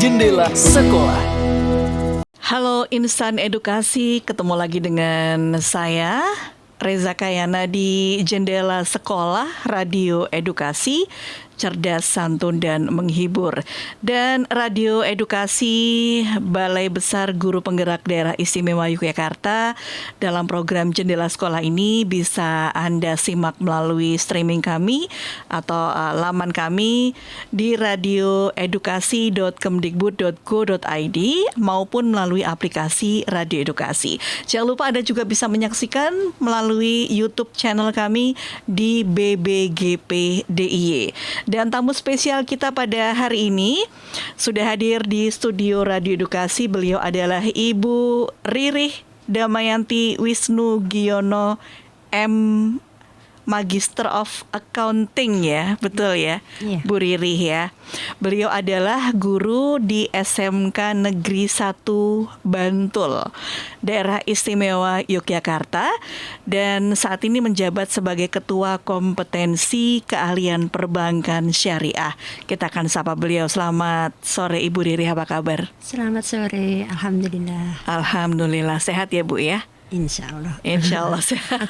Jendela Sekolah. Halo Insan Edukasi, ketemu lagi dengan saya Reza Kayana di Jendela Sekolah Radio Edukasi, cerdas, santun, dan menghibur. Dan Radio Edukasi Balai Besar Guru Penggerak Daerah Istimewa Yogyakarta. Dalam program Jendela Sekolah ini bisa Anda simak melalui streaming kami atau laman kami di radioedukasi.kemdikbud.go.id maupun melalui aplikasi Radio Edukasi. Jangan lupa Anda juga bisa menyaksikan melalui YouTube channel kami di BBGP DIY. Dan tamu spesial kita pada hari ini sudah hadir di studio Radio Edukasi. Beliau adalah Ibu Ririh Damayanti Wisnugiono, M. Magister of Accounting ya, betul ya, Bu Ririh ya. Beliau adalah guru di SMK Negeri 1 Bantul, Daerah Istimewa Yogyakarta, dan saat ini menjabat sebagai Ketua Kompetensi Keahlian Perbankan Syariah. Kita akan sapa beliau. Selamat sore Ibu Ririh, apa kabar? Selamat sore, Alhamdulillah. Alhamdulillah, sehat ya Bu ya? Insya Allah. Insya Allah sehat.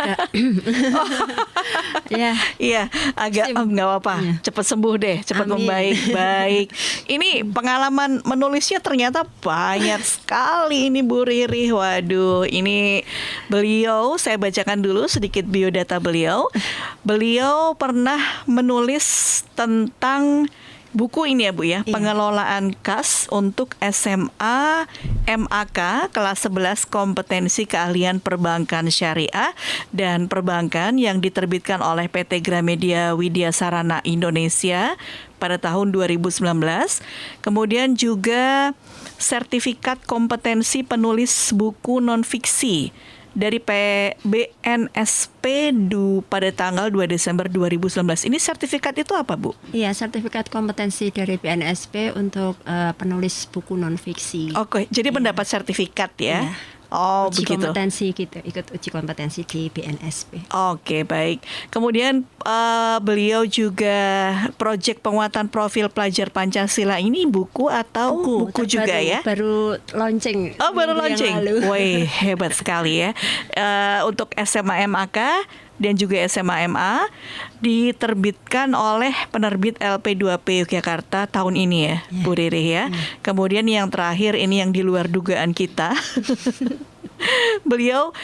Iya, agak nggak apa-apa. Ya. Cepat sembuh deh, cepat membaik. Baik. Ini pengalaman menulisnya ternyata banyak sekali ini Bu Ririh. Waduh, ini beliau, saya bacakan dulu sedikit biodata beliau. Beliau pernah menulis tentang buku ini ya Bu ya, pengelolaan kas untuk SMA MAK kelas 11 kompetensi keahlian perbankan syariah dan perbankan yang diterbitkan oleh PT Gramedia Widya Sarana Indonesia pada tahun 2019. Kemudian juga sertifikat kompetensi penulis buku non-fiksi dari BNSP pada tanggal 2 Desember 2019. Ini sertifikat itu apa, Bu? Iya, sertifikat kompetensi dari BNSP untuk penulis buku non-fiksi. Oke, jadi mendapat sertifikat ya? Iya. Oh, uji begitu. Kompetensi gitu, ikut uji kompetensi di BNSP. Oke, baik. Kemudian beliau juga proyek penguatan profil pelajar Pancasila, ini buku atau buku juga ya? Baru launching. Oh, baru launching. Wih, hebat sekali ya. Untuk SMA MAK dan juga SMA MA diterbitkan oleh penerbit LP2P Yogyakarta tahun ini ya, Bu Ririh ya. Kemudian yang terakhir ini yang di luar dugaan kita. Beliau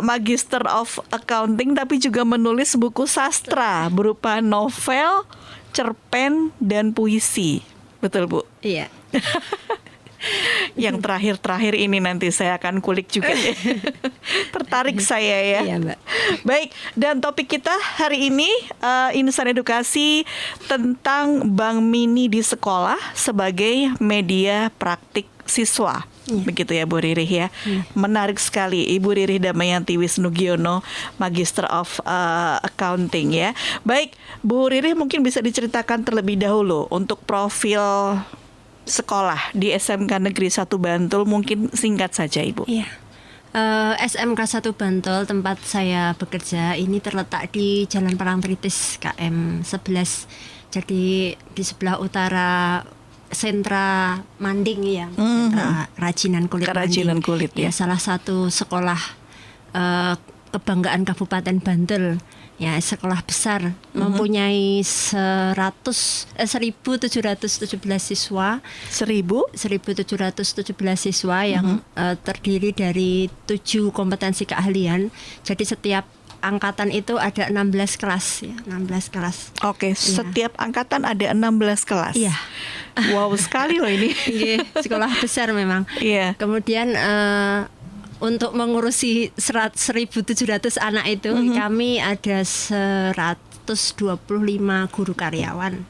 Magister of Accounting tapi juga menulis buku sastra berupa novel, cerpen, dan puisi. Betul, Bu? Iya. Yang terakhir ini nanti saya akan kulik juga ya. Tertarik saya ya. Iya, Mbak. Baik, dan topik kita hari ini Insan Edukasi tentang Bank Mini di sekolah sebagai media praktik siswa. Begitu ya Bu Ririh ya. Menarik sekali Ibu Ririh Damayanti Wisnugiono, Magister of Accounting ya. Baik, Bu Ririh mungkin bisa diceritakan terlebih dahulu untuk profil sekolah di SMK Negeri 1 Bantul, mungkin singkat saja Ibu. Iya. SMK 1 Bantul tempat saya bekerja ini terletak di Jalan Parangtritis KM 11. Jadi di sebelah utara sentra Manding ya, sentra kerajinan kulit. Kerajinan kulit ya. Salah satu sekolah kebanggaan Kabupaten Bantul. Ya, sekolah besar mempunyai 1.717 siswa. 1.717 siswa yang terdiri dari 7 kompetensi keahlian. Jadi setiap angkatan itu ada 16 kelas ya, 16 kelas. Oke, setiap angkatan ada 16 kelas. Iya. Wow, sekali loh ini. Sekolah besar memang. Iya. Kemudian untuk mengurusi 1.700 anak itu kami ada 125 guru karyawan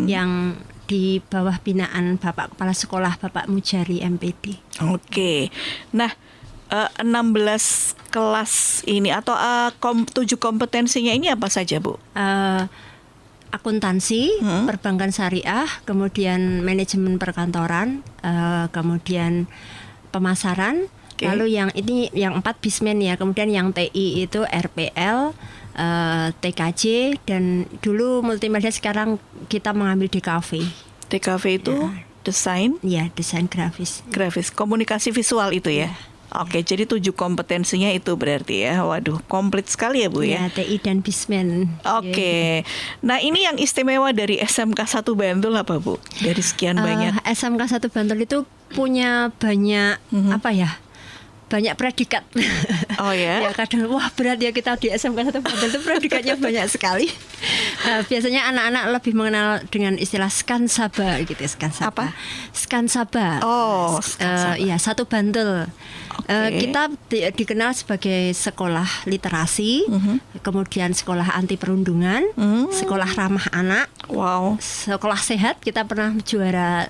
yang di bawah binaan Bapak Kepala Sekolah Bapak Mujari MPD. Oke. Nah, 16 kelas ini atau 7 kompetensinya ini apa saja, Bu? Akuntansi, perbankan syariah, kemudian manajemen perkantoran, kemudian pemasaran. Lalu yang 4 bismen ya, kemudian yang TI itu RPL, TKJ, dan dulu multimedia, sekarang kita mengambil DKV. DKV itu desain, Ya, desain grafis. grafis, komunikasi visual itu ya. Oke, jadi 7 kompetensinya itu berarti ya. Waduh, komplit sekali ya Bu ya. Ya, TI dan Bismen. Oke. Nah, ini yang istimewa dari SMK 1 Bantul apa Bu? Dari sekian banyak. SMK 1 Bantul itu punya banyak apa ya? Banyak predikat. Oh ya. Ya kadang wah berat ya kita di SMK 1 Bantul itu predikatnya banyak sekali. Biasanya anak-anak lebih mengenal dengan istilah Skansaba gitu, Skansaba. Apa? Skansaba. Oh, Skansaba. Iya, 1 Bantul. Oke. Kita dikenal sebagai sekolah literasi, kemudian sekolah anti perundungan, sekolah ramah anak, Wow. sekolah sehat. Kita pernah juara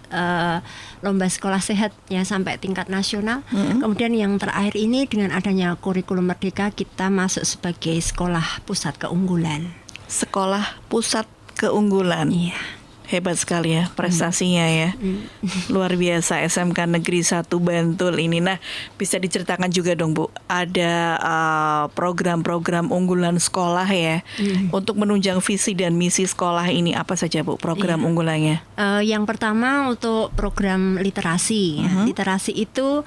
lomba sekolah sehat ya sampai tingkat nasional. Kemudian yang terakhir ini dengan adanya kurikulum merdeka kita masuk sebagai sekolah pusat keunggulan. Sekolah pusat keunggulan. Iya. Hebat sekali ya prestasinya ya. Luar biasa SMK Negeri 1 Bantul ini. Nah, bisa diceritakan juga dong Bu, ada program-program unggulan sekolah ya untuk menunjang visi dan misi sekolah ini, apa saja Bu program unggulannya? Yang pertama untuk program literasi. Ya. Literasi itu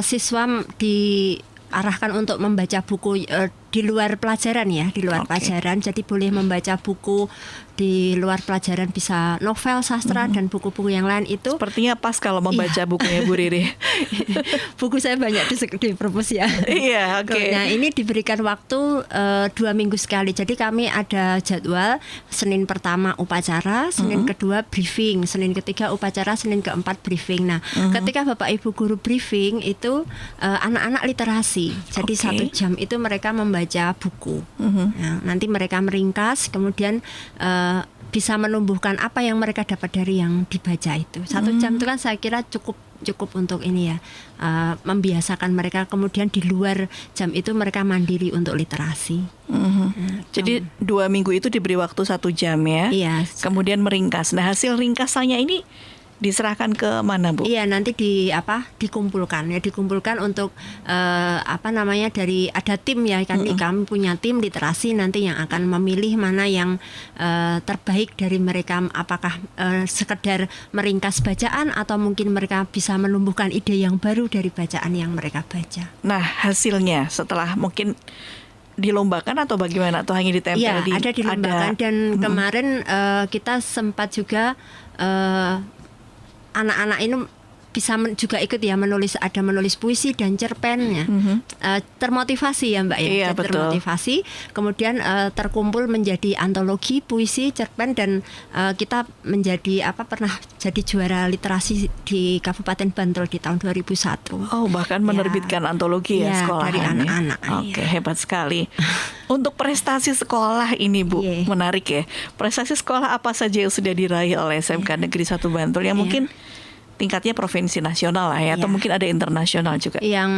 siswa diarahkan untuk membaca buku di luar pelajaran ya, di luar pelajaran. Jadi boleh membaca buku di luar pelajaran, bisa novel, sastra dan buku-buku yang lain itu. Sepertinya pas kalau membaca bukunya Bu Riri. Buku saya banyak di perpus ya. Iya, oke. Nah ini diberikan waktu 2 minggu sekali. Jadi kami ada jadwal Senin pertama upacara, Senin kedua briefing, Senin ketiga upacara, Senin keempat briefing. Nah ketika Bapak Ibu guru briefing itu anak-anak literasi. Jadi 1 jam itu mereka membaca buku. Nah, nanti mereka meringkas, kemudian bisa menumbuhkan apa yang mereka dapat dari yang dibaca itu. 1 jam itu kan saya kira cukup untuk ini ya, membiasakan mereka. Kemudian di luar jam itu mereka mandiri untuk literasi. Jadi 2 minggu itu diberi waktu 1 jam ya. Iya. Kemudian meringkas. Nah, hasil ringkasannya ini diserahkan ke mana Bu? Iya, nanti dikumpulkan untuk dari ada tim ya, kami punya tim literasi nanti yang akan memilih mana yang terbaik dari mereka, apakah sekedar meringkas bacaan atau mungkin mereka bisa menumbuhkan ide yang baru dari bacaan yang mereka baca. Nah, hasilnya setelah mungkin dilombakan atau bagaimana, atau hanya ditempel ya, ada dilombakan dan kemarin kita sempat juga anak-anak ini bisa juga ikut ya menulis puisi dan cerpennya. Termotivasi ya Mbak ya. Iya, betul. Termotivasi, kemudian terkumpul menjadi antologi puisi, cerpen, dan kita pernah jadi juara literasi di Kabupaten Bantul di tahun 2001. Oh, bahkan menerbitkan antologi ya sekolah dari anak-anak. Oke, hebat sekali. Untuk prestasi sekolah ini Bu, menarik ya. Prestasi sekolah apa saja yang sudah diraih oleh SMK Negeri 1 Bantul yang mungkin tingkatnya provinsi nasional lah ya, atau mungkin ada internasional juga? Yang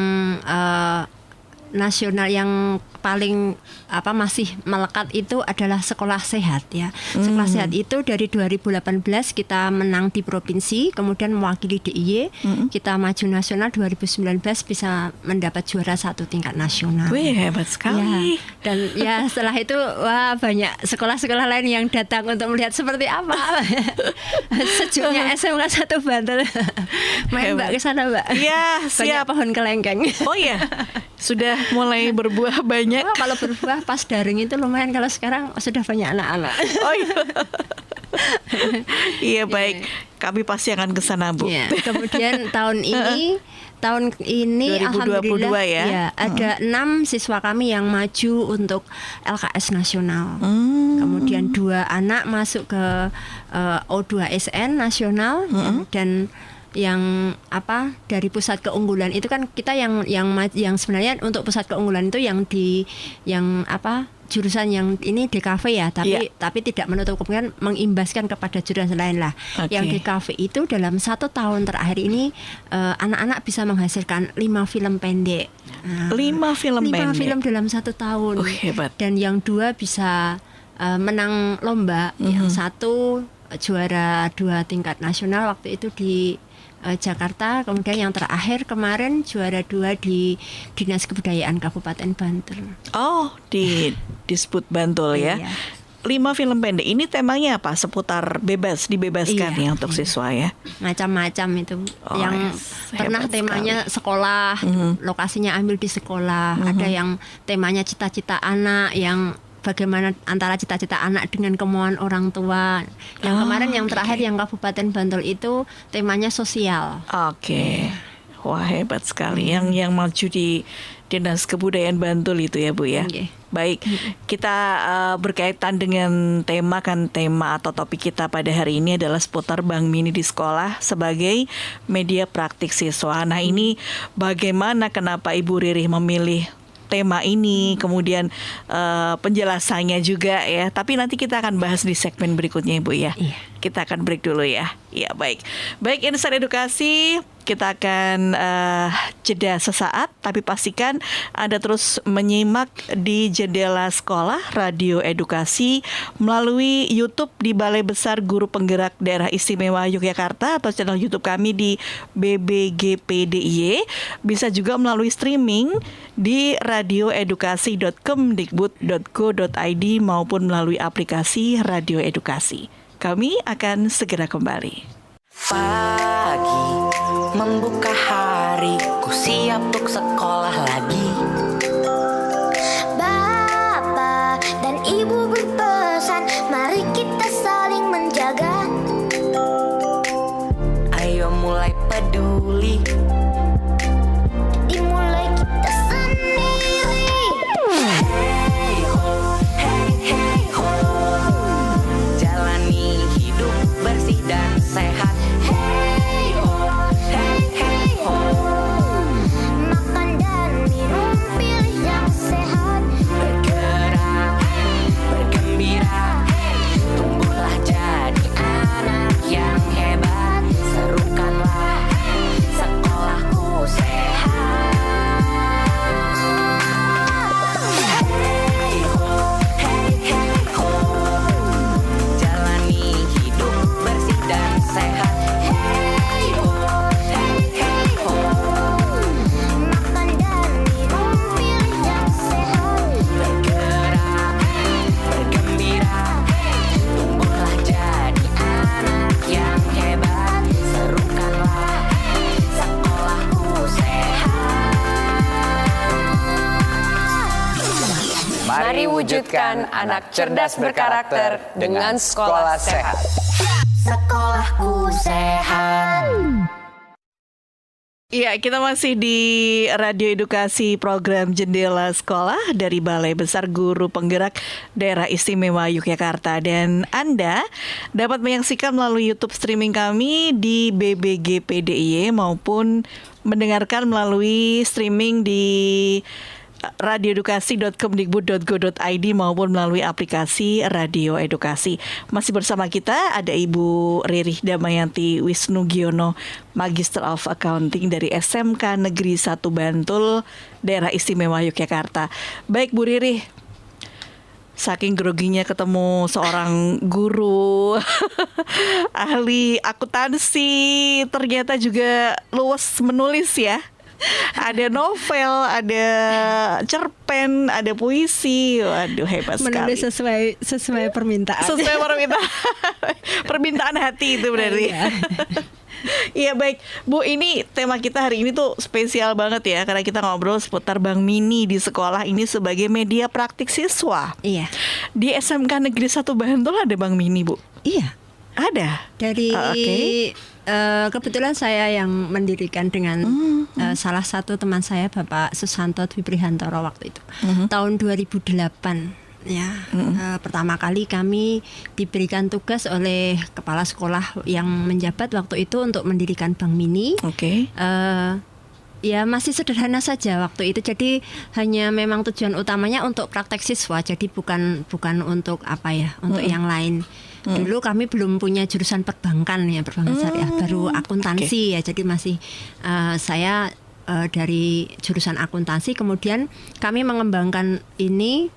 nasional yang paling masih melekat itu adalah sekolah sehat ya. Sekolah sehat itu dari 2018 kita menang di provinsi, kemudian mewakili DIY, kita maju nasional 2019 bisa mendapat juara 1 tingkat nasional. Wih, hebat sekali. Ya, dan ya setelah itu wah banyak sekolah-sekolah lain yang datang untuk melihat seperti apa sejuknya SMK 1 Bantul. Main Mbak ke sana Mbak. Iya, siap. Banyak pohon kelengkeng. Oh iya. Sudah mulai berbuah banyak. Wah, kalau berbuah pas daring itu lumayan, kalau sekarang sudah banyak anak-anak. Oh iya. Iya, baik. Kami pasti akan ke sana Bu. Ya, kemudian tahun ini 2022 alhamdulillah ya. Ada 6 siswa kami yang maju untuk LKS nasional. Kemudian 2 anak masuk ke O2SN nasional dan yang dari pusat keunggulan itu kan kita yang sebenarnya untuk pusat keunggulan itu jurusan yang ini DKV ya, tapi tidak menutup kemungkinan mengimbaskan kepada jurusan lain lah. Yang DKV itu dalam 1 tahun terakhir ini anak-anak bisa menghasilkan 5 film pendek. 5 film pendek. 5 film dalam 1 tahun. Hebat. Dan yang 2 bisa menang lomba, yang 1 juara 2 tingkat nasional waktu itu di Jakarta, kemudian yang terakhir kemarin juara 2 di Dinas Kebudayaan Kabupaten Bantul. Oh, di Disput Bantul ya. Iya. 5 film pendek ini temanya apa? Seputar dibebaskan ya untuk siswa ya. Macam-macam itu. Oh, Yang pernah hebat temanya sekolah, lokasinya ambil di sekolah. Ada yang temanya cita-cita anak, yang bagaimana antara cita-cita anak dengan kemauan orang tua. Yang kemarin yang terakhir yang Kabupaten Bantul itu temanya sosial. Oke. Wah, hebat sekali. Yang maju di Dinas Kebudayaan Bantul itu ya Bu ya. Oke. Baik, kita berkaitan dengan tema atau topik kita pada hari ini adalah seputar Bank Mini di sekolah sebagai media praktik siswa. Nah, ini bagaimana, kenapa Ibu Riri memilih tema ini, kemudian penjelasannya juga ya. Tapi nanti kita akan bahas di segmen berikutnya Ibu ya. Iya. Kita akan break dulu ya. Ya, baik. Baik, Insight Edukasi, kita akan jeda sesaat, tapi pastikan Anda terus menyimak di Jendela Sekolah Radio Edukasi melalui YouTube di Balai Besar Guru Penggerak Daerah Istimewa Yogyakarta atau channel YouTube kami di BBGPDIY. Bisa juga melalui streaming di radioedukasi.kemdikbud.go.id maupun melalui aplikasi Radio Edukasi. Kami akan segera kembali. Pagi membuka hari, ku siap untuk sekolah lagi. Bapak dan Ibu berpesan, mari kita saling menjaga. Ayo mulai peduli, Dimulai kita sendiri. hey ho, jalani hidup bersih dan sehat. Hey ho, Makan dan minum, pilih yang sehat. bergerak, bergembira, tumbuhlah jadi anak yang hebat. Serukanlah sekolahku sehat. Hey ho, jalani hidup bersih dan sehat. Hey ho, Makan dan minum, pilih yang sehat. bergerak, bergembira, tumbuhlah jadi anak yang hebat. Serukanlah sekolahku sehat. Mari wujudkan anak cerdas berkarakter dengan sekolah sehat. Sekolahku sehat. Ya, kita masih di Radio Edukasi program Jendela Sekolah dari Balai Besar Guru Penggerak Daerah Istimewa Yogyakarta. Dan Anda dapat menyaksikan melalui YouTube streaming kami di BBGPDIY maupun mendengarkan melalui streaming di radioedukasi.kemdikbud.go.id maupun melalui aplikasi Radio Edukasi. Masih bersama kita ada Ibu Riri Damayanti Wisnugiono, Magister of Accounting dari SMK Negeri 1 Bantul, Daerah Istimewa Yogyakarta. Baik Bu Riri, saking groginya ketemu seorang guru ahli akuntansi, ternyata juga luwes menulis ya. Ada novel, ada cerpen, ada puisi. Waduh, hebat sekali. Menulis sesuai permintaan. Sesuai permintaan hati itu berarti. Iya, baik Bu, ini tema kita hari ini tuh spesial banget ya, karena kita ngobrol seputar Bank Mini di sekolah ini sebagai media praktik siswa. Iya. Di SMK Negeri 1 Bantul ada Bank Mini Bu? Iya. Ada. Dari Oke. kebetulan saya yang mendirikan dengan salah satu teman saya, Bapak Susanto Dwi Prihantoro waktu itu, tahun 2008 ya. Pertama kali kami diberikan tugas oleh kepala sekolah yang menjabat waktu itu untuk mendirikan Bank Mini. Oke. Ya masih sederhana saja waktu itu, jadi hanya memang tujuan utamanya untuk praktek siswa, jadi bukan untuk apa ya, untuk yang lain. Dulu kami belum punya jurusan perbankan ya, perbankan syariah, baru akuntansi ya, jadi masih saya dari jurusan akuntansi. Kemudian kami mengembangkan ini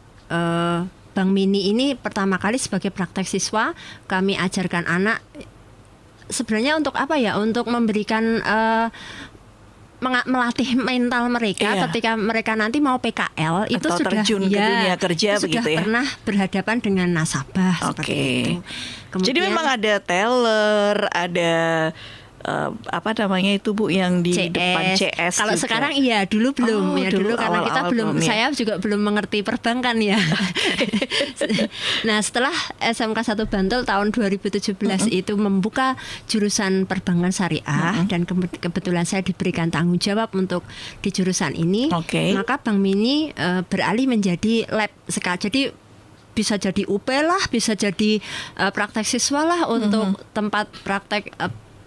Bank Mini ini pertama kali sebagai praktek siswa. Kami ajarkan anak sebenarnya untuk apa ya, untuk memberikan melatih mental mereka Iya. ketika mereka nanti mau PKL itu Atau sudah terjun ke dunia kerja itu begitu sudah ya. pernah berhadapan dengan nasabah Oke. seperti itu. Jadi memang ada teller, ada apa namanya itu Bu yang di depan CS. Kalau juga. sekarang iya, dulu belum ya dulu dulu karena kita awal-awal belum, belum, ya. saya juga belum mengerti perbankan ya. Nah, setelah SMK 1 Bantul tahun 2017 itu membuka jurusan perbankan syariah dan kebetulan saya diberikan tanggung jawab untuk di jurusan ini, Oke. maka Bank Mini beralih menjadi lab sekali. Jadi bisa jadi UP lah, bisa jadi praktek siswa lah untuk tempat praktek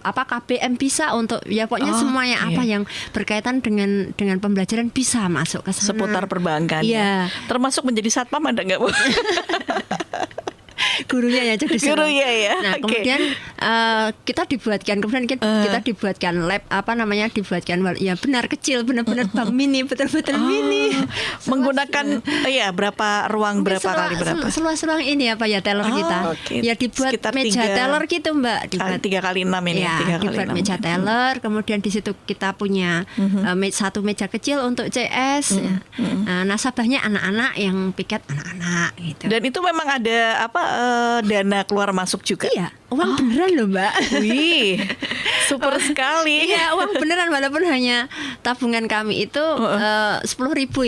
apa KBM bisa untuk ya pokoknya semuanya apa yang berkaitan dengan pembelajaran bisa masuk ke sana. Seputar perbankan. Iya. Termasuk menjadi satpam ada nggak Bu? Gurunya ya jadi Gurunya ya. Nah, Oke. kemudian kita dibuatkan lab dibuatkan ya benar kecil, benar-benar bank mini, betul-betul mini. Menggunakan berapa ruang, berapa kali berapa? Seluas-luang ini apa ya teller kita. Oke. Ya dibuat Sekitar meja 3 teller gitu Mbak. Dibuat 3x6 ini. ya, 3x6. dibuat meja teller, kemudian di situ kita punya satu meja kecil untuk CS. Nah, nasabahnya anak-anak yang piket anak-anak gitu. Dan itu memang ada dana keluar masuk juga. Iya, uang beneran loh Mbak. Wih, super sekali. Iya, uang beneran walaupun hanya tabungan kami itu 10.000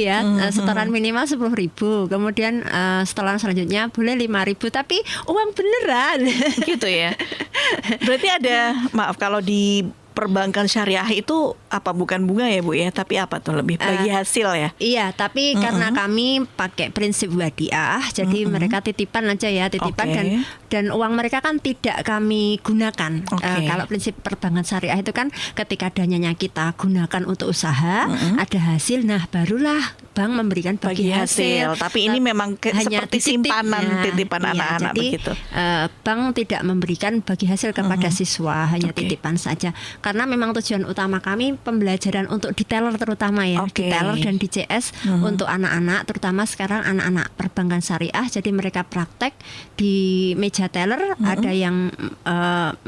ya, setoran minimal 10.000. Kemudian setoran selanjutnya boleh 5.000, tapi uang beneran. Gitu ya. Berarti ada, maaf kalau di perbankan syariah itu apa bukan bunga ya Bu ya, tapi apa tuh lebih bagi hasil ya? Iya, tapi karena kami pakai prinsip wadiah, jadi mereka titipan aja ya, titipan Oke. dan uang mereka kan tidak kami gunakan. Oke. Kalau prinsip perbankan syariah itu kan ketika dananya kita gunakan untuk usaha, ada hasil, nah barulah bank memberikan bagi hasil. Tapi ini memang Hanya seperti titipnya. titipan Iya, anak-anak jadi, begitu. bank tidak memberikan bagi hasil kepada siswa, hanya Oke. titipan saja. Karena memang tujuan utama kami pembelajaran untuk di teller terutama ya, Oke. di teller dan di CS untuk anak-anak, terutama sekarang anak-anak perbankan syariah. Jadi mereka praktek di meja teller, ada yang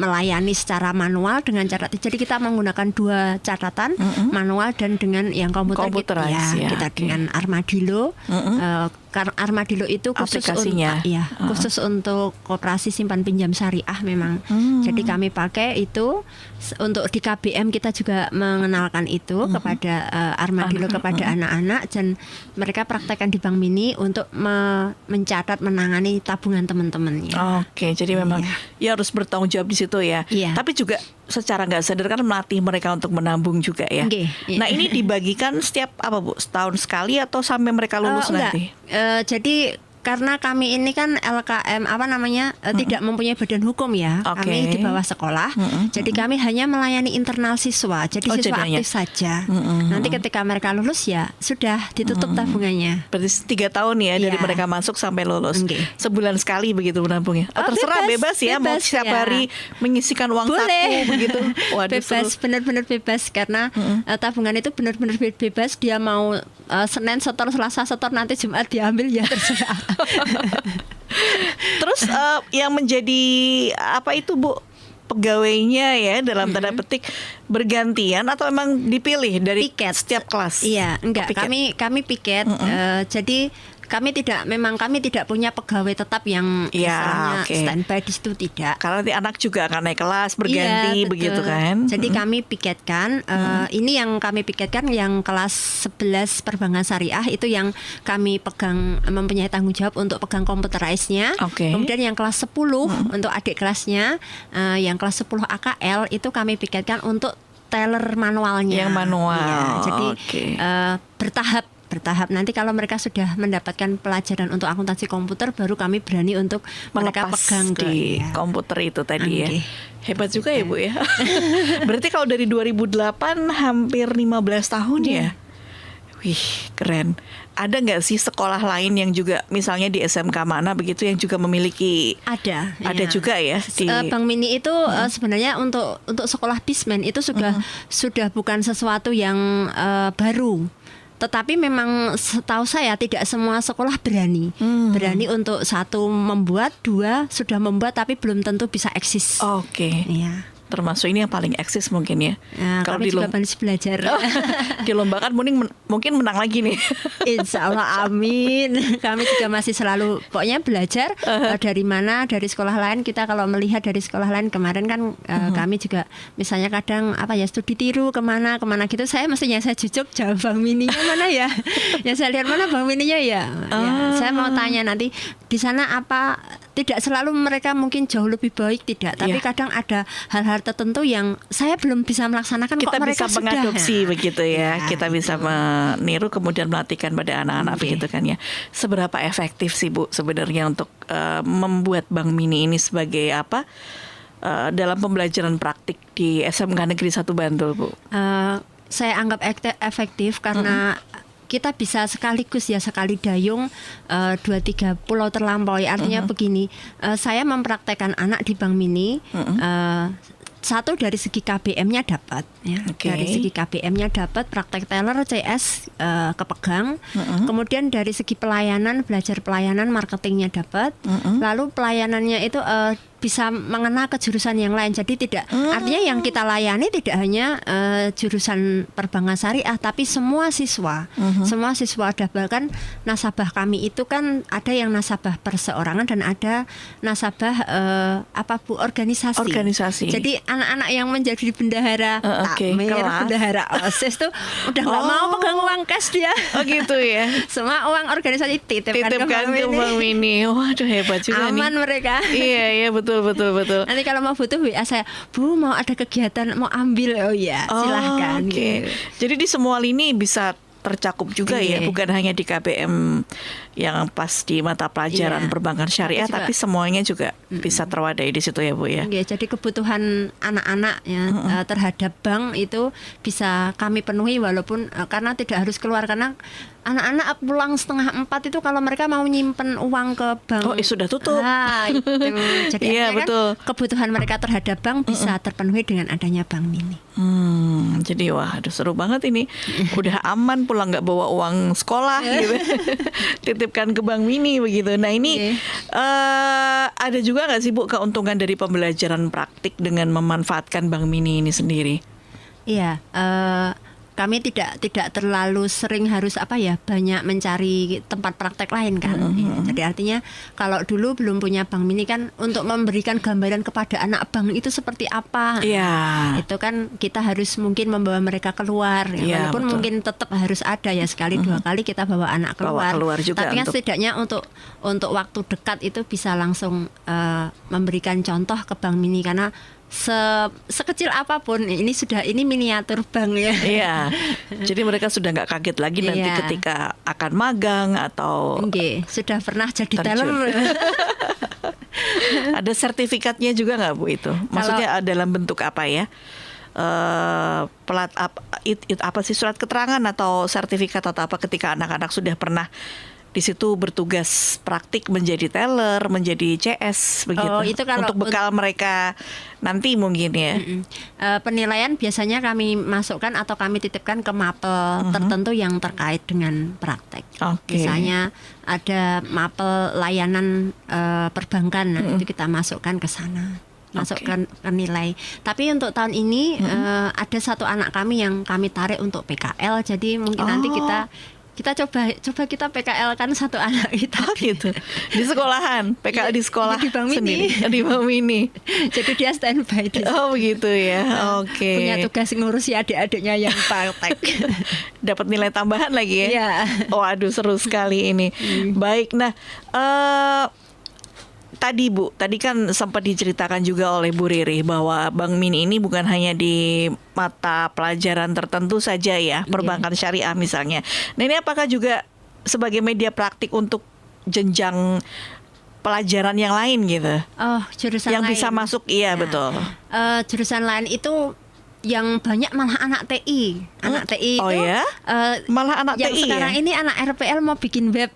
melayani secara manual dengan cara. Jadi kita menggunakan 2 catatan, manual dan dengan yang komputer. Computerized, ya, Kita oke. dengan Armadillo. Karena Armadillo itu khusus Aplikasinya. khusus untuk koperasi simpan pinjam syariah memang. Jadi kami pakai itu untuk di KBM kita juga mengenalkan itu kepada Armadillo kepada anak-anak, dan mereka praktekkan di Bank Mini untuk mencatat menangani tabungan teman-temannya. Oke, jadi memang ya harus bertanggung jawab di situ ya. Iya. Tapi juga secara nggak sadar kan melatih mereka untuk menabung juga ya. Nggih, iya. Nah ini dibagikan setiap apa Bu? Setahun sekali atau sampai mereka lulus Enggak. nanti? Jadi karena kami ini kan LKM tidak mempunyai badan hukum ya, Oke. kami di bawah sekolah, jadi kami hanya melayani internal siswa, jadi Oh, siswa jadinya. aktif saja. Nanti ketika mereka lulus ya sudah ditutup tabungannya. Berarti 3 tahun ya dari Iya. mereka masuk sampai lulus. Nggih. Sebulan sekali begitu menabungnya. Oh, Terserah bebas, ya mau bebas, setiap ya. hari mengisikan uang saku begitu. Waduh, Bebas, benar-benar bebas karena tabungan itu benar-benar bebas. Dia mau Senin setor, Selasa setor, nanti Jumat diambil ya terserah. Terus yang menjadi apa itu Bu? Pegawainya ya dalam tanda petik bergantian atau emang dipilih dari Piket. setiap kelas? Iya, enggak. Piket. Kami piket. Jadi kami tidak punya pegawai tetap yang Iya, istilahnya oke. standby di situ, tidak. Karena nanti anak juga akan naik kelas berganti Iya, betul. begitu kan? Jadi kami piketkan, ini yang kami piketkan yang kelas 11 perbankan syariah itu yang kami pegang, mempunyai tanggung jawab untuk pegang komputerized-nya. Oke. Kemudian yang kelas 10 untuk adik kelasnya, yang kelas 10 AKL itu kami piketkan untuk teller manualnya. Yang manual, Iya, jadi oke. bertahap. Nanti kalau mereka sudah mendapatkan pelajaran untuk akuntansi komputer, baru kami berani untuk mereka Melepas pegang di iya. komputer itu tadi ya. Oke. Hebat juga ya Bu ya. Berarti kalau dari 2008 hampir 15 tahun ya. Wih, keren. Ada nggak sih sekolah lain yang juga misalnya di SMK mana begitu yang juga memiliki? Ada Ada ya. juga ya di Bank Mini itu sebenarnya untuk sekolah bismen itu sudah bukan sesuatu yang baru. Tetapi memang setahu saya tidak semua sekolah berani untuk 1 membuat, 2 sudah membuat tapi belum tentu bisa eksis. Oke. Iya. Termasuk ini yang paling eksis mungkin ya. Nah, kami juga masih belajar. Di lomba kan mungkin menang lagi nih. Insya Allah, amin. Kami juga masih selalu pokoknya belajar dari mana, dari sekolah lain. Kita kalau melihat dari sekolah lain kemarin kan kami juga misalnya kadang studi tiru kemana gitu. Saya jujuk jawab Bang Mininya mana ya. Ya saya lihat mana Bang Mininya ya. Saya mau tanya nanti di sana apa. Tidak selalu mereka mungkin jauh lebih baik, tidak. Tapi kadang ada hal-hal tertentu yang saya belum bisa melaksanakan. Kita kok mereka bisa mengadopsi begitu ya. Kita bisa betul. meniru kemudian melatihkan pada anak-anak begitu kan ya. Seberapa efektif sih Bu sebenarnya untuk membuat Bank Mini ini sebagai apa dalam pembelajaran praktik di SMK Negeri 1 Bantul, Bu? Saya anggap efektif karena kita bisa sekaligus sekali dayung 2-3 pulau terlampaui. Artinya begini, saya mempraktekkan anak di Bank Mini. Satu dari segi KBM-nya dapat, ya. Dari segi KBM-nya dapat, praktek teller CS kepegang. Kemudian dari segi pelayanan, belajar pelayanan, marketingnya dapat. Lalu pelayanannya itu bisa mengena ke jurusan yang lain. Jadi tidak artinya yang kita layani tidak hanya jurusan perbankan syariah, tapi semua siswa. Semua siswa ada, bahkan nasabah kami itu kan ada yang nasabah perseorangan dan ada nasabah organisasi. Jadi anak-anak yang menjadi bendahara takmir, bendahara OSIS tuh udah nggak mau pegang uang cash dia. Oh gitu ya. Semua uang organisasi titipkan ke Bank Mini. Waduh, hebat juga nih. Aman mereka. Iya, betul. Nanti kalau mau butuh WA saya, Bu mau ada kegiatan mau ambil, silahkan. Oke. Jadi di semua lini bisa tercakup juga ya, bukan hanya di KBM yang pas di mata pelajaran perbankan syariah, tapi semuanya juga bisa terwadai di situ ya Bu ya. Jadi kebutuhan anak-anak terhadap bank itu bisa kami penuhi walaupun karena tidak harus keluar, karena anak-anak pulang 3:30 itu kalau mereka mau nyimpen uang ke bank sudah tutup. Itu. Jadi betul. Kebutuhan mereka terhadap bank bisa terpenuhi dengan adanya Bank Mini. Jadi seru banget ini. Udah aman pulang nggak bawa uang sekolah gitu. Titipkan ke Bank Mini begitu. Nah ini ada juga nggak sih Bu keuntungan dari pembelajaran praktik dengan memanfaatkan Bank Mini ini sendiri? Iya. Kami tidak terlalu sering harus banyak mencari tempat praktek lain kan. Jadi artinya kalau dulu belum punya Bank Mini kan untuk memberikan gambaran kepada anak bank itu seperti apa. Itu kan kita harus mungkin membawa mereka keluar walaupun betul. Mungkin tetap harus ada sekali 2 kali kita bawa anak keluar. Juga tapi kan setidaknya untuk waktu dekat itu bisa langsung memberikan contoh ke Bank Mini, karena sekecil apapun ini miniatur bank ya. Iya. Jadi mereka sudah nggak kaget lagi nanti ketika akan magang atau sudah pernah jadi teller. Ada sertifikatnya juga nggak Bu itu? Maksudnya dalam bentuk apa ya? Surat keterangan atau sertifikat atau apa ketika anak-anak sudah pernah di situ bertugas praktik menjadi teller, menjadi CS begitu. Itu kalau untuk bekal mereka nanti mungkin ya. Penilaian biasanya kami masukkan atau kami titipkan ke mapel tertentu yang terkait dengan praktek. Misalnya ada mapel layanan perbankan, itu kita masukkan ke sana. Masukkan ke nilai. Tapi untuk tahun ini ada satu anak kami yang kami tarik untuk PKL. Jadi mungkin nanti kita coba kita PKL kan satu anak kita. Gitu. Di sekolahan, PKL di sekolah di Bank Mini. Di Bank Mini. Jadi dia standby di sana. Begitu ya. Punya tugas ngurusi adik-adiknya yang praktek. Dapat nilai tambahan lagi ya. Iya. Waduh, seru sekali ini. Baik. Nah, tadi kan sempat diceritakan juga oleh Bu Riri bahwa Bank Mini ini bukan hanya di mata pelajaran tertentu saja ya, perbankan syariah misalnya. Nah ini apakah juga sebagai media praktik untuk jenjang pelajaran yang lain gitu? Jurusan yang lain. Bisa masuk, betul. Jurusan lain itu yang banyak malah anak TI. Anak TI itu malah anak yang TI sekarang ini anak RPL mau bikin web.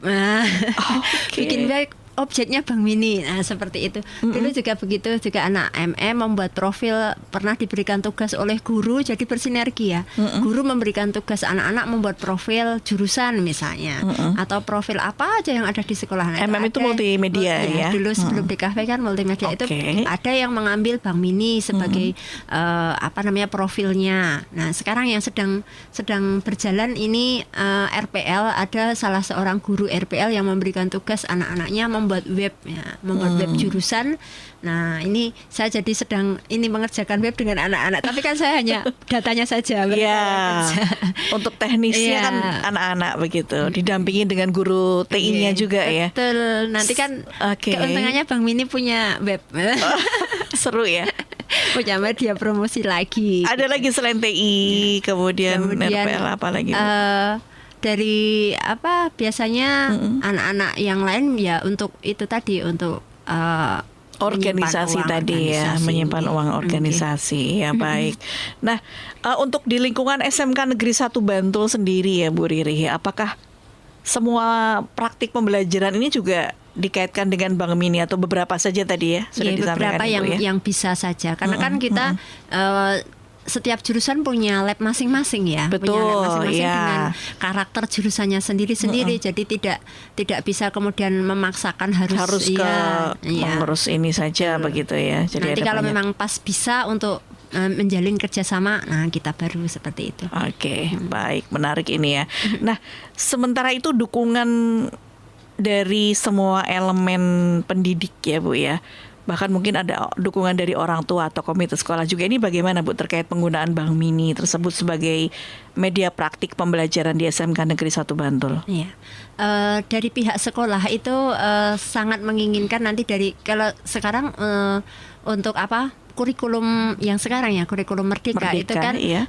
Bikin web objeknya Bank Mini. Nah, seperti itu. Dulu juga begitu, juga anak MM membuat profil, pernah diberikan tugas oleh guru, jadi bersinergi ya. Guru memberikan tugas anak-anak membuat profil jurusan misalnya, atau profil apa aja yang ada di sekolah. Nah, MM itu multimedia ya? Dulu sebelum di kafe kan multimedia itu ada yang mengambil Bank Mini sebagai profilnya. Nah, sekarang yang sedang berjalan ini RPL, ada salah seorang guru RPL yang memberikan tugas anak-anaknya membuat web ya, membuat web jurusan. Nah, ini saya jadi sedang mengerjakan web dengan anak-anak, tapi kan saya hanya datanya saja. Iya. Untuk teknisnya kan anak-anak begitu, didampingi dengan guru TI-nya juga ya. Betul. Nanti kan keuntungannya Bank Mini punya web. Seru ya. Punya media promosi lagi. Ada lagi selain TI, kemudian RPL apa lagi? Dari biasanya anak-anak yang lain ya untuk itu tadi, untuk organisasi tadi ya, menyimpan uang organisasi ya. Baik. Nah, untuk di lingkungan SMK Negeri 1 Bantul sendiri ya Bu Riri, apakah semua praktik pembelajaran ini juga dikaitkan dengan Bank Mini atau beberapa saja tadi ya sudah disampaikan beberapa Ibu, yang bisa saja, karena kan kita setiap jurusan punya lab masing-masing ya. Betul, punya lab masing-masing ya. dengan karakter jurusannya sendiri-sendiri. Jadi tidak bisa kemudian memaksakan harus mengurus ini saja begitu ya. Jadi nanti kalau memang pas bisa untuk menjalin kerjasama, nah kita baru seperti itu. Oke, baik, menarik ini ya. Nah, sementara itu dukungan dari semua elemen pendidik ya Bu ya, bahkan mungkin ada dukungan dari orang tua atau komite sekolah juga, ini bagaimana Bu terkait penggunaan Bank Mini tersebut sebagai media praktik pembelajaran di SMK Negeri 1 Bantul? Iya. Dari pihak sekolah itu sangat menginginkan nanti kalau sekarang untuk kurikulum yang sekarang ya, kurikulum Merdeka itu kan iya.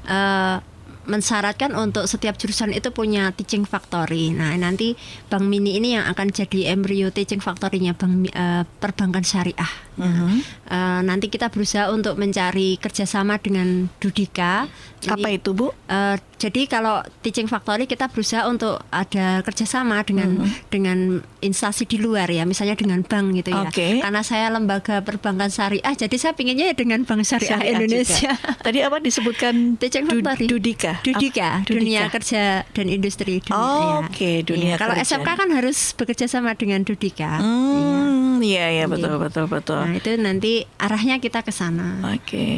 mensyaratkan untuk setiap jurusan itu punya teaching factory. Nah, nanti Bank Mini ini yang akan jadi embrio teaching factory-nya perbankan syariah. Nanti kita berusaha untuk mencari kerjasama dengan Dudika. Apa itu Bu? Jadi kalau teaching factory kita berusaha untuk ada kerjasama dengan instansi di luar ya, misalnya dengan bank gitu ya. Karena saya lembaga perbankan syariah, jadi saya pinginnya ya dengan Bank Syariah Indonesia. Juga. Tadi apa disebutkan? Teaching factory. Dudika, Dunia Kerja dan Industri. Dunia kalau kerja. SMK kan harus bekerja sama dengan Dudika. Iya, betul. Nah, itu nanti arahnya kita ke sana.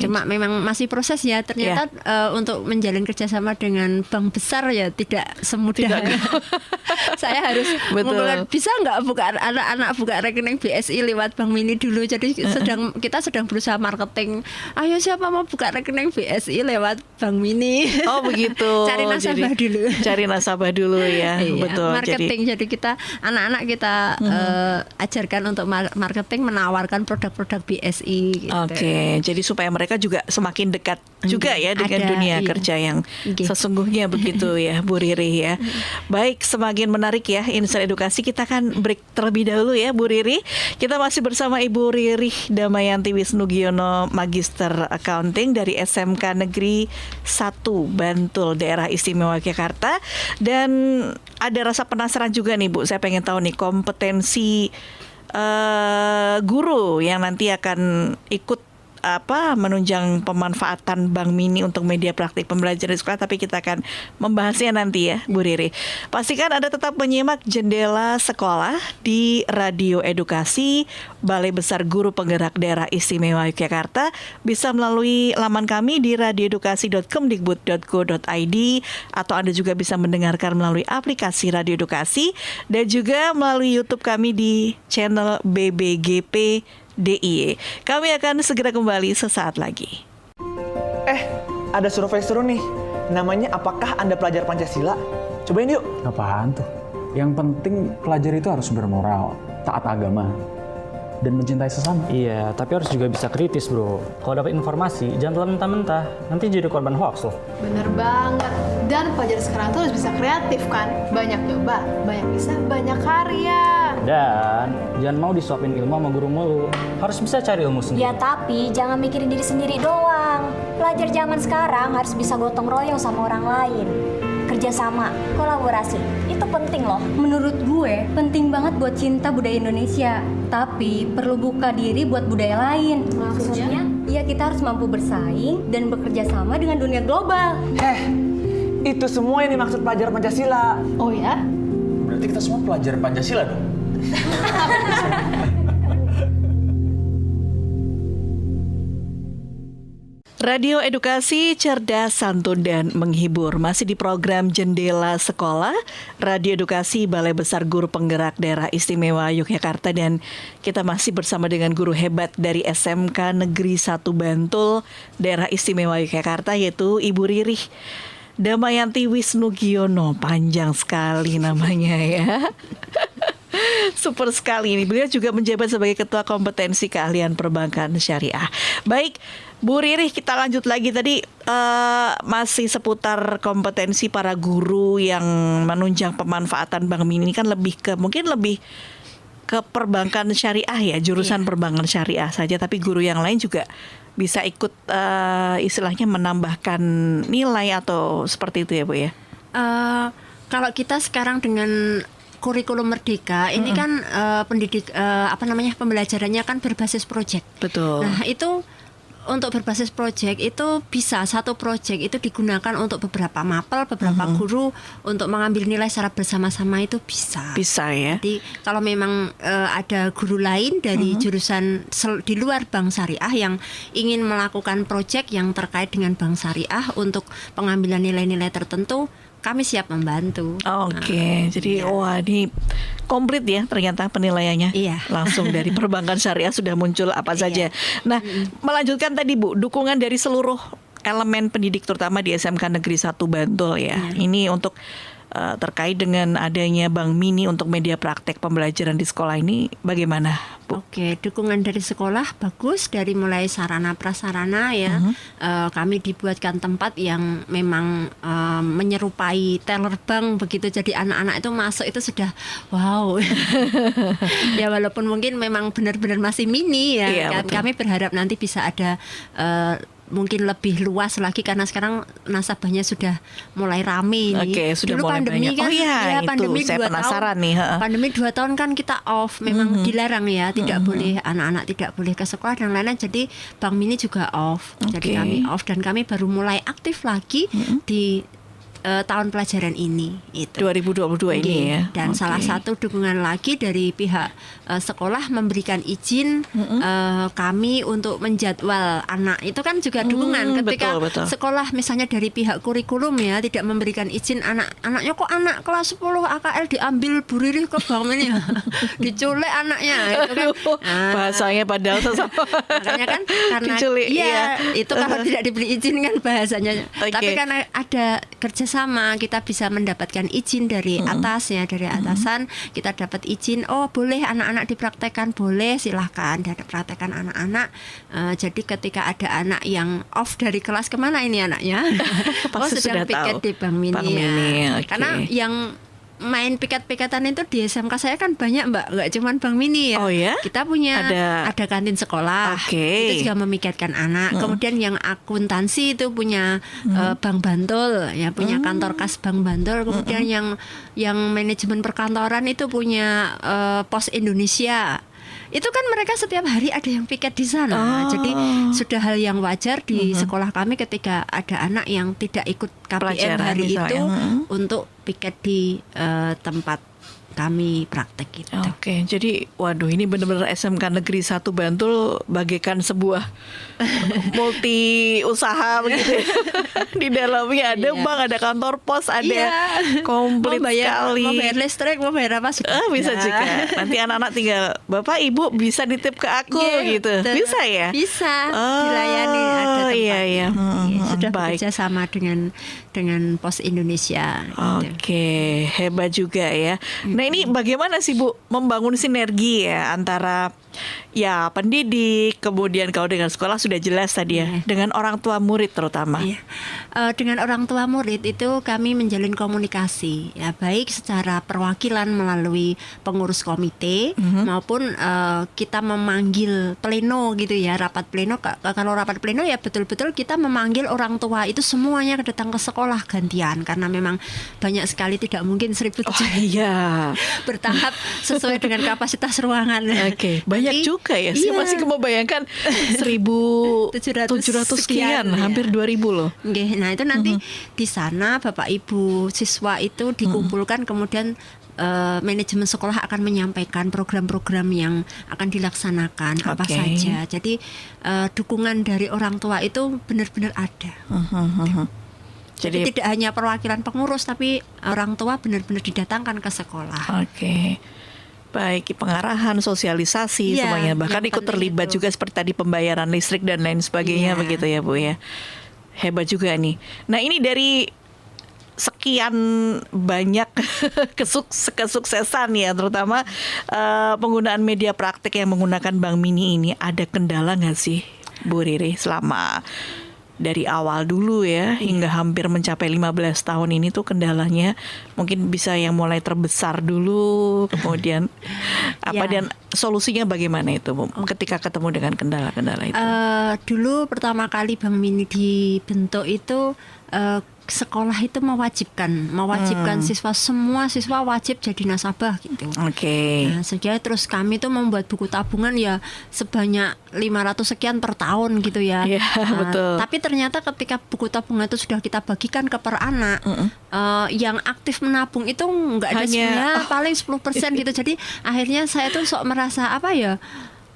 Cuma memang masih proses ya, ternyata untuk menjalin kerjasama dengan bank besar ya tidak semudah. Saya harus bisa nggak anak-anak buka rekening BSI lewat Bank Mini dulu. Jadi kita sedang berusaha marketing. Ayo siapa mau buka rekening BSI lewat Bank Mini? Oh begitu. Cari nasabah dulu ya. Betul. Marketing. Jadi kita anak-anak kita ajarkan untuk marketing, menawarkan produk-produk BSI. Gitu. Jadi supaya mereka juga semakin dekat juga ya dengan dunia kerja yang sesungguhnya begitu ya Bu Riri ya. Baik, semakin menarik ya Insight Edukasi. Kita akan break terlebih dahulu ya Bu Riri. Kita masih bersama Ibu Riri Damayanti Wisnugiono, Magister Accounting dari SMK Negeri 1 Bantul, Daerah Istimewa Yogyakarta. Dan ada rasa penasaran juga nih Bu, saya pengen tahu nih kompetensi guru yang nanti akan ikut menunjang pemanfaatan Bank Mini untuk media praktik pembelajaran di sekolah, tapi kita akan membahasnya nanti ya Bu Riri. Pastikan Anda tetap menyimak Jendela Sekolah di Radio Edukasi Balai Besar Guru Penggerak Daerah Istimewa Yogyakarta. Bisa melalui laman kami di radioedukasi.kemdikbud.go.id, atau Anda juga bisa mendengarkan melalui aplikasi Radio Edukasi dan juga melalui YouTube kami di channel BBGP DIY. Kami akan segera kembali sesaat lagi. Ada survei seru nih. Namanya apakah Anda pelajar Pancasila? Cobain yuk. Apaan tuh? Yang penting pelajar itu harus bermoral, taat agama, dan mencintai sesama. Iya, tapi harus juga bisa kritis bro. Kalau dapat informasi, jangan telan mentah-mentah. Nanti jadi korban hoax loh. Bener banget. Dan pelajar sekarang tuh harus bisa kreatif kan. Banyak nyoba, banyak bisa, banyak karya. Dan jangan mau disuapin ilmu sama guru mulu. Harus bisa cari ilmu sendiri. Ya tapi jangan mikirin diri sendiri doang. Pelajar zaman sekarang harus bisa gotong royong sama orang lain. Kerjasama, kolaborasi, itu penting. penting loh. Menurut gue, penting banget buat cinta budaya Indonesia. Tapi perlu buka diri buat budaya lain. Maksudnya? Ya kita harus mampu bersaing dan bekerja sama dengan dunia global. Itu semua yang dimaksud pelajar Pancasila. Oh ya? Berarti kita semua pelajar Pancasila dong? Radio Edukasi Cerdas, Santun, dan Menghibur. Masih di program Jendela Sekolah Radio Edukasi Balai Besar Guru Penggerak Daerah Istimewa Yogyakarta. Dan kita masih bersama dengan guru hebat dari SMK Negeri 1 Bantul Daerah Istimewa Yogyakarta, yaitu Ibu Ririh Damayanti Wisnugiono. Panjang sekali namanya ya. Super sekali ini. Beliau juga menjabat sebagai Ketua Kompetensi Keahlian Perbankan Syariah. Baik, Bu Ririh, kita lanjut lagi tadi masih seputar kompetensi para guru yang menunjang pemanfaatan Bank Mini. Ini kan mungkin lebih ke perbankan syariah ya, jurusan perbankan syariah saja, tapi guru yang lain juga bisa ikut istilahnya menambahkan nilai atau seperti itu ya Bu ya. Kalau kita sekarang dengan kurikulum Merdeka ini kan pembelajarannya kan berbasis proyek. Betul. Nah, itu untuk berbasis proyek itu bisa satu proyek itu digunakan untuk beberapa mapel, beberapa guru untuk mengambil nilai secara bersama-sama, itu bisa. Bisa ya. Jadi kalau memang ada guru lain dari jurusan di luar Bank Syariah yang ingin melakukan proyek yang terkait dengan Bank Syariah untuk pengambilan nilai-nilai tertentu, kami siap membantu. Oke, jadi wah ini komplit ya ternyata penilaiannya. Iya. Langsung dari perbankan syariah sudah muncul apa saja. Nah, melanjutkan tadi Bu, dukungan dari seluruh elemen pendidik terutama di SMK Negeri 1 Bantul ya. Ini untuk terkait dengan adanya Bank Mini untuk media praktek pembelajaran di sekolah ini bagaimana Bu? Oke, dukungan dari sekolah bagus, dari mulai sarana prasarana ya. Kami dibuatkan tempat yang memang menyerupai teller bank begitu. Jadi anak-anak itu masuk itu sudah wow. Ya walaupun mungkin memang benar-benar masih mini ya. Iya, Kami berharap nanti bisa ada mungkin lebih luas lagi karena sekarang nasabahnya sudah mulai rame ini. Oke, sudah dulu mulai pandemi banyak. kan, Oh iya, itu pandemi saya 2 penasaran tahun. nih. Pandemi 2 tahun kan kita off, memang dilarang ya, tidak boleh, anak-anak tidak boleh ke sekolah dan lain-lain. Jadi Bank Mini juga off. Jadi kami off dan kami baru mulai aktif lagi di tahun pelajaran ini itu 2022 ini ya. Dan salah satu dukungan lagi dari pihak sekolah memberikan izin kami untuk menjadwal anak. Itu kan juga dukungan ketika betul. sekolah misalnya dari pihak kurikulum ya tidak memberikan izin anaknya kok anak kelas 10 AKL diambil Bu Ririh ke Bank Mini. Diculik anaknya itu kan. Bahasanya padahal Makanya kan karena diculik, itu kalau tidak diberi izin kan bahasanya. Oke. Tapi karena ada kerjasama kita bisa mendapatkan izin dari atas ya, dari atasan kita dapat izin, oh boleh anak-anak dipraktekkan, boleh silahkan dipraktekkan anak-anak. Jadi ketika ada anak yang off dari kelas, kemana ini anaknya? Pasti sudah piket tahu. di Bank Mini, Bank Mini, ya. oke. Karena yang main piket-piketan itu di SMK saya kan banyak Mbak, nggak cuma Bank Mini ya. Oh ya? Kita punya ada kantin sekolah, Oke. itu juga memikirkan anak. Kemudian yang akuntansi itu punya Bank Bantul, ya punya kantor kas Bank Bantul. Kemudian yang manajemen perkantoran itu punya Pos Indonesia. Itu kan mereka setiap hari ada yang piket di sana. Jadi sudah hal yang wajar di sekolah kami ketika ada anak yang tidak ikut KPM Pelajaran hari misalnya. itu untuk piket di tempat kami praktek itu. Oke, jadi waduh ini benar-benar SMK Negeri 1 Bantul bagaikan sebuah multi usaha begitu. Di dalamnya ada bank, ada kantor pos, ada komplit sekali. Mau bayar listrik, mau bayar apa sudah. Bisa juga. Nanti anak-anak tinggal, Bapak Ibu bisa nitip ke aku gitu. Betul. Bisa ya? Bisa dilayani, ada tempat. Iya. Sudah Baik. bekerja sama dengan Pos Indonesia. Gitu. Oke, hebat juga ya. Nah ini bagaimana sih Bu membangun sinergi ya antara ya pendidik, kemudian kalau dengan sekolah sudah jelas tadi ya, dengan orang tua murid terutama. Iya. Dengan orang tua murid itu kami menjalin komunikasi ya, baik secara perwakilan melalui pengurus komite maupun kita memanggil pleno gitu ya, rapat pleno. Kalau rapat pleno ya betul-betul kita memanggil orang tua itu semuanya datang ke sekolah gantian, karena memang banyak sekali, tidak mungkin 1.000 bertahap sesuai dengan kapasitas ruangan. Oke, banyak juga ya. Saya masih membayangkan 1.700 sekian, hampir 2.000 loh. Nah itu nanti di sana Bapak Ibu siswa itu dikumpulkan, kemudian manajemen sekolah akan menyampaikan program-program yang akan dilaksanakan apa saja. Jadi dukungan dari orang tua itu benar-benar ada. Jadi tidak hanya perwakilan pengurus, tapi orang tua benar-benar didatangkan ke sekolah. Oke. Baik, pengarahan, sosialisasi semuanya, bahkan ikut terlibat juga seperti tadi pembayaran listrik dan lain sebagainya begitu ya Bu ya. Hebat juga nih. Nah, ini dari sekian banyak kesuksesan ya, terutama penggunaan media praktik yang menggunakan Bank Mini ini, ada kendala nggak sih Bu Riri selama dari awal dulu ya hingga hampir mencapai 15 tahun ini tuh kendalanya mungkin bisa yang mulai terbesar dulu, kemudian apa dan solusinya bagaimana itu Bu ketika ketemu dengan kendala-kendala itu? Dulu pertama kali Bank Mini dibentuk itu sekolah itu mewajibkan semua siswa wajib jadi nasabah gitu. Nah, sejak terus kami tuh membuat buku tabungan ya sebanyak 500 sekian per tahun gitu ya. Betul. Tapi ternyata ketika buku tabungan itu sudah kita bagikan ke per anak, yang aktif menabung itu nggak ada sebenarnya, paling 10% gitu. Jadi akhirnya saya tuh sok merasa apa ya,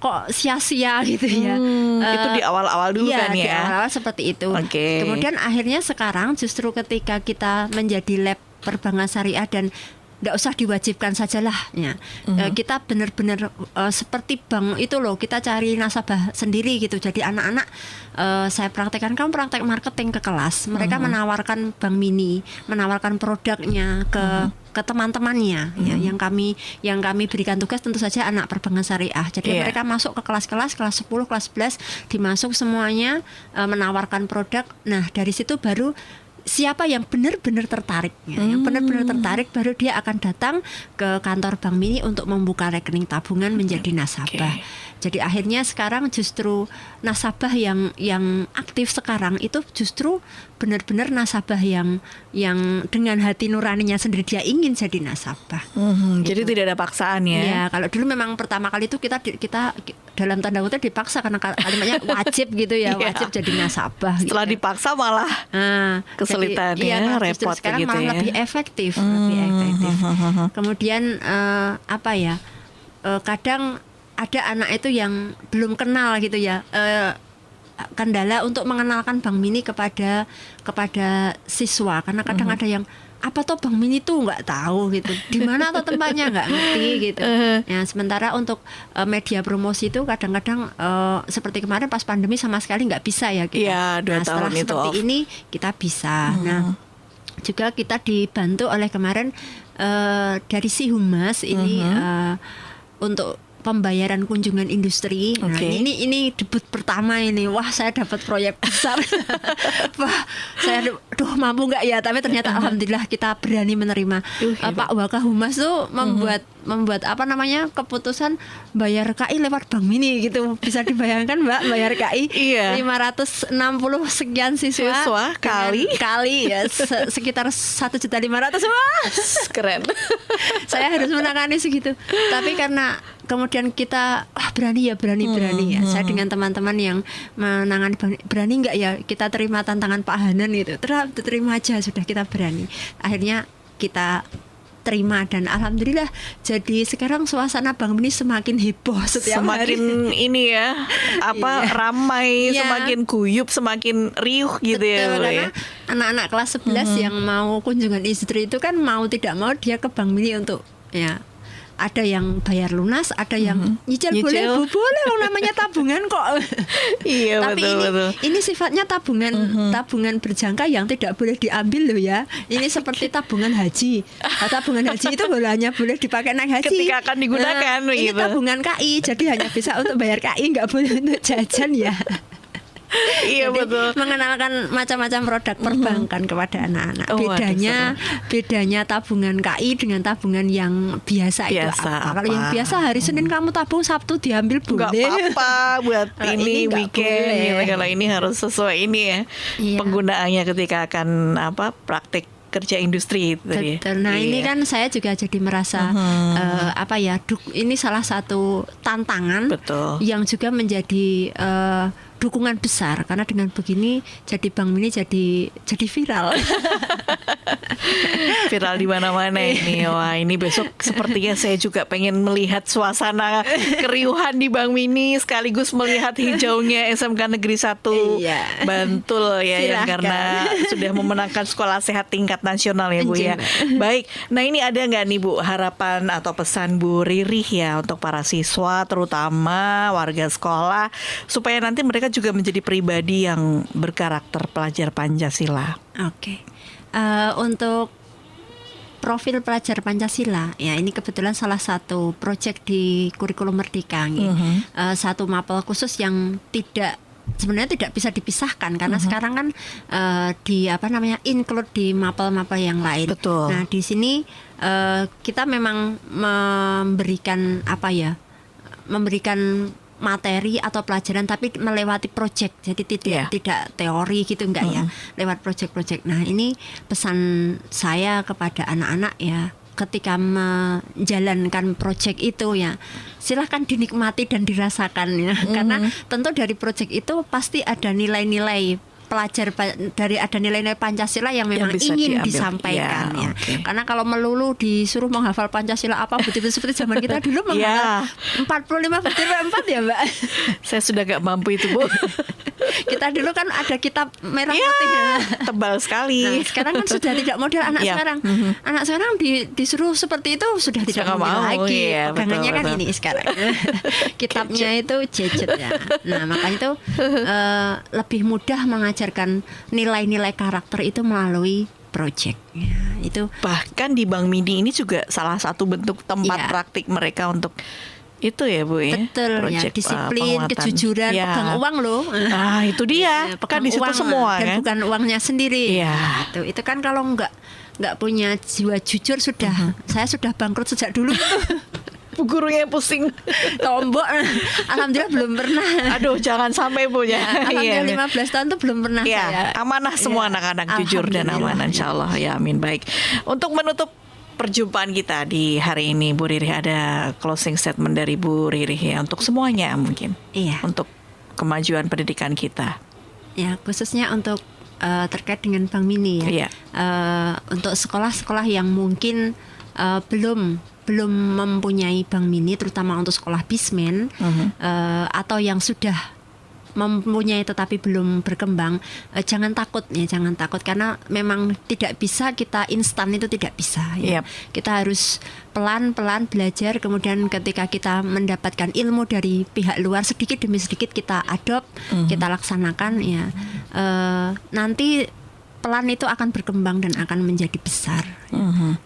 kok sia-sia gitu ya. Itu di awal-awal dulu kan ya? Di awal-awal seperti itu. Kemudian akhirnya sekarang justru ketika kita menjadi lab perbankan syariah dan nggak usah diwajibkan sajalah ya. Kita benar-benar seperti bank itu loh, kita cari nasabah sendiri gitu. Jadi anak-anak saya praktekkan, kamu praktek marketing ke kelas, mereka menawarkan Bank Mini, menawarkan produknya ke teman-temannya ya, yang kami berikan tugas tentu saja anak perbankan syariah. Jadi mereka masuk ke kelas-kelas, kelas 10, kelas 11 dimasuk semuanya, menawarkan produk. Nah dari situ baru siapa yang benar-benar tertarik, yang benar-benar tertarik baru dia akan datang ke kantor Bank Mini untuk membuka rekening tabungan menjadi nasabah. Jadi akhirnya sekarang justru nasabah yang aktif sekarang itu justru benar-benar nasabah yang dengan hati nuraninya sendiri dia ingin jadi nasabah. Gitu. Jadi tidak ada paksaan ya. Ya, kalau dulu memang pertama kali itu kita dalam tanda kutip dipaksa karena kalimatnya wajib gitu ya, wajib jadi nasabah. Setelah gitu. Dipaksa malah kesulitan ya, repot sekarang gitu malah ya. lebih efektif, Kemudian kadang ada anak itu yang belum kenal gitu ya, kendala untuk mengenalkan Bank Mini kepada siswa, karena kadang ada yang apa tuh Bank Mini tuh nggak tahu gitu, di mana tuh tempatnya nggak ngerti gitu. Ya, sementara untuk media promosi itu kadang-kadang seperti kemarin pas pandemi sama sekali nggak bisa ya gitu. Iya, 2 tahun setelah itu seperti ini kita bisa. Nah juga kita dibantu oleh kemarin dari si Humas ini untuk pembayaran kunjungan industri. Nah, ini debut pertama ini. Wah, saya dapat proyek besar. Wah, saya mampu nggak ya? Tapi ternyata alhamdulillah kita berani menerima. Pak Wakah Humas tuh membuat apa namanya keputusan bayar KI lewat Bank Mini gitu. Bisa dibayangkan Mbak, bayar KI 560 sekian siswa kali ya sekitar 1.500.000. Wah, keren. Saya harus menangani segitu. Tapi karena kemudian kita berani ya. Saya dengan teman-teman yang menangani, berani nggak ya kita terima tantangan Pak Hanan gitu. Terima aja, sudah kita berani. Akhirnya kita terima dan alhamdulillah jadi sekarang suasana Bank Mini semakin heboh setiap hari. Ini ya ramai, semakin guyup, semakin riuh gitu. Betul, karena anak-anak kelas 11 yang mau kunjungan industri itu kan mau tidak mau dia ke Bank Mini untuk ada yang bayar lunas, ada yang nyicil. Nyicil. Boleh Bu, boleh, namanya tabungan kok. Iya, Tapi ini sifatnya tabungan tabungan berjangka yang tidak boleh diambil loh ya. Ini seperti tabungan haji. Nah, tabungan haji itu hanya boleh dipakai naik haji Ketika akan digunakan, ini gitu. tabungan KI, jadi hanya bisa untuk bayar KI, nggak boleh untuk jajan ya. Iya, Jadi, betul. mengenalkan macam-macam produk perbankan kepada anak-anak. Oh, waduh, Bedanya tabungan KI dengan tabungan yang biasa, itu Biasa apa? apa? Kalau yang biasa hari Senin kamu tabung, Sabtu diambil Nggak boleh. apa-apa buat Kalau ini nggak weekend boleh. gitu. Kalau ini harus sesuai ini ya. Iya. Penggunaannya ketika akan praktik kerja industri itu tadi. Betul. Nah, ini Iya. kan saya juga jadi merasa ini salah satu tantangan Betul. yang juga menjadi dukungan besar, karena dengan begini jadi Bank Mini jadi viral. Viral di mana-mana ini. Wah, ini besok sepertinya saya juga pengen melihat suasana keriuhan di Bank Mini sekaligus melihat hijaunya SMK Negeri 1 Iya. Bantul ya, yang Silahkan. karena sudah memenangkan sekolah sehat tingkat nasional ya Bu ya. Baik, nah ini ada nggak nih Bu harapan atau pesan Bu Ririh ya untuk para siswa terutama warga sekolah supaya nanti mereka juga menjadi pribadi yang berkarakter pelajar Pancasila. Oke. Untuk profil pelajar Pancasila, ya ini kebetulan salah satu proyek di kurikulum Merdeka, satu mapel khusus yang sebenarnya tidak bisa dipisahkan karena sekarang kan include di mapel-mapel yang lain. Betul. Nah, di sini kita memang memberikan materi atau pelajaran tapi melewati proyek, jadi tidak teori gitu, enggak ya, lewat proyek-proyek. Nah, ini pesan saya kepada anak-anak ya, ketika menjalankan proyek itu ya silahkan dinikmati dan dirasakan ya, karena tentu dari proyek itu pasti ada nilai-nilai ada nilai-nilai Pancasila yang memang bisa ingin diambil. disampaikan Ya, ya. oke. Karena kalau melulu disuruh menghafal Pancasila betul-betul seperti zaman kita dulu menghafal 45 butir 4 ya Mbak. Saya sudah gak mampu itu Bu. Kita dulu kan ada kitab merah putih ya. Tebal sekali. Nah, sekarang kan sudah tidak model anak Iya. sekarang. Anak sekarang disuruh seperti itu sudah tidak nggak model mau, lagi. iya, Pegangannya kan betul. ini sekarang. Kitabnya itu gadget ya. Nah, makanya itu lebih mudah mengajarkan nilai-nilai karakter itu melalui project. Ya, itu Bahkan di Bank Mini ini juga salah satu bentuk tempat Iya. praktik mereka untuk itu ya Bu ya. betul ya, Project, disiplin, penguatan. kejujuran, Ya. pegang uang loh. Ah, itu dia. Ya, Kan pegang di situ uang semua dan kan. bukan uangnya sendiri. Iya. Itu kan kalau nggak punya jiwa jujur sudah saya sudah bangkrut sejak dulu. Bu gurunya pusing. Tombok, alhamdulillah belum pernah. Aduh, jangan sampai Bu ya. Alhamdulillah 15 tahun tuh belum pernah Ya, saya. amanah semua Ya, anak-anak jujur dan alhamdulillah. amanah insya Allah ya, amin. Baik, untuk menutup perjumpaan kita di hari ini Bu Ririh, ada closing statement dari Bu Ririh ya untuk semuanya mungkin. Iya. Untuk kemajuan pendidikan kita. Ya, khususnya untuk terkait dengan Bank Mini ya. Iya. Untuk sekolah-sekolah yang mungkin belum mempunyai Bank Mini, terutama untuk sekolah bismen atau yang sudah mempunyai tetapi belum berkembang, jangan takut karena memang tidak bisa kita instan, itu tidak bisa ya. Yep. Kita harus pelan-pelan belajar, kemudian ketika kita mendapatkan ilmu dari pihak luar sedikit demi sedikit kita adopt, kita laksanakan ya. Nanti pelan itu akan berkembang dan akan menjadi besar.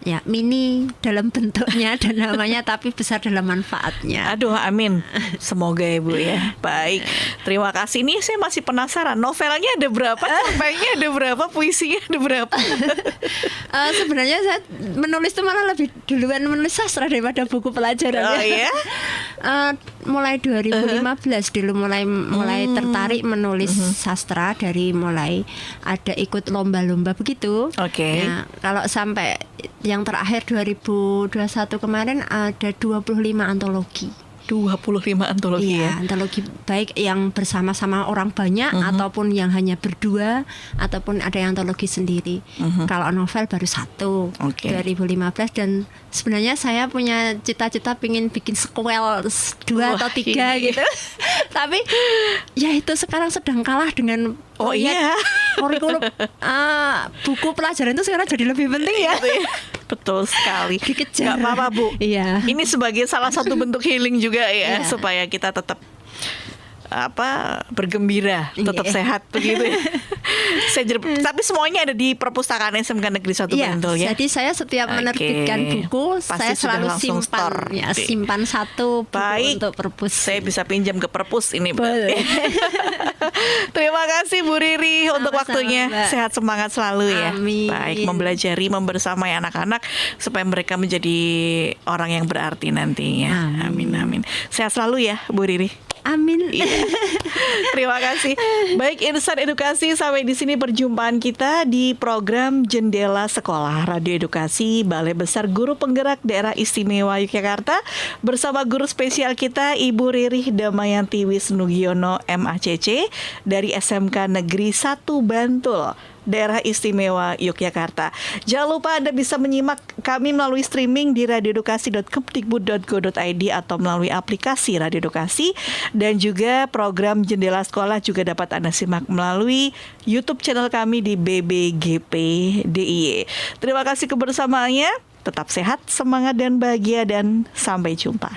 Ya, mini dalam bentuknya dan namanya, tapi besar dalam manfaatnya. Aduh, amin. Semoga ya Bu ya. Baik, terima kasih. Ini saya masih penasaran, novelnya ada berapa, cerpennya ada berapa, puisinya ada berapa? Sebenarnya saya menulis itu malah lebih duluan menulis sastra daripada buku pelajaran. Oh iya? Mulai 2015 dulu mulai tertarik menulis sastra, dari mulai ada ikut lomba-lomba begitu. Oke. Nah, kalau sampai yang terakhir 2021 kemarin ada 25 antologi. 25 antologi Iya, ya. antologi baik yang bersama-sama orang banyak ataupun yang hanya berdua, ataupun ada yang antologi sendiri. Kalau novel baru satu, Oke. 2015, dan sebenarnya saya punya cita-cita pengen bikin sequel 2 atau 3 gitu. Tapi ya itu sekarang sedang kalah dengan Oh iya. kurikulum buku pelajaran itu sekarang jadi lebih penting ya. Betul sekali. Dikejar. Gak apa-apa Bu. Iya. Ini sebagai salah satu bentuk healing juga ya, Iya. supaya kita tetap bergembira, tetap Iya. sehat begitu ya. Tapi semuanya ada di perpustakaan SMK Negeri 1 Iya, Bantul ya. jadi saya setiap Oke. menerbitkan buku, Pasti saya sudah selalu langsung simpan, store. ya, simpan satu buku Baik. untuk perpus. Saya bisa pinjam ke perpus ini. Boleh. Terima kasih Bu Riri untuk Sama-sama, waktunya. Mbak. Sehat semangat selalu ya. Amin. Baik, membersamai membersamai anak-anak supaya mereka menjadi orang yang berarti nantinya. Amin amin. Sehat selalu ya Bu Riri. Amin. Terima kasih. Baik, Insan Edukasi, sampai di sini perjumpaan kita di program Jendela Sekolah Radio Edukasi Balai Besar Guru Penggerak Daerah Istimewa Yogyakarta bersama guru spesial kita Ibu Riri Damayanti Wisnugiono MACC dari SMK Negeri 1 Bantul, Daerah Istimewa Yogyakarta. Jangan lupa Anda bisa menyimak kami melalui streaming di radioedukasi.kemdikbud.go.id atau melalui aplikasi Radio Edukasi, dan juga program Jendela Sekolah juga dapat Anda simak melalui YouTube channel kami di BBGP DIY. Terima kasih kebersamaannya. Tetap sehat, semangat dan bahagia, dan sampai jumpa.